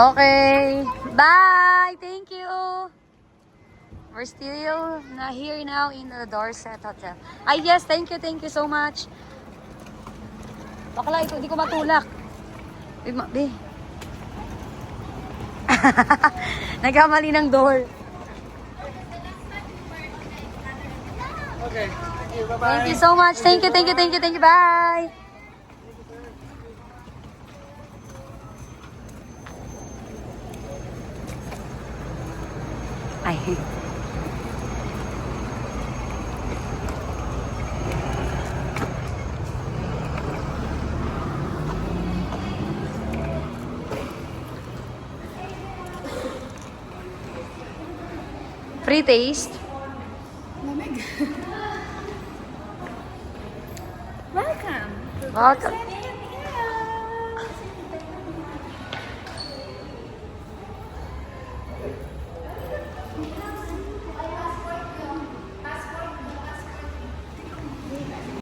Okay. Bye! Thank you! We're still here now in the Dorset Hotel. Ay, yes, thank you so much. Bakla, ito, hindi ko matulak. Be. Nagkamali ng door. Okay. Thank you. Bye-bye. Thank you so much. Thank you. Bye! Ay. Free taste. Welcome. Welcome.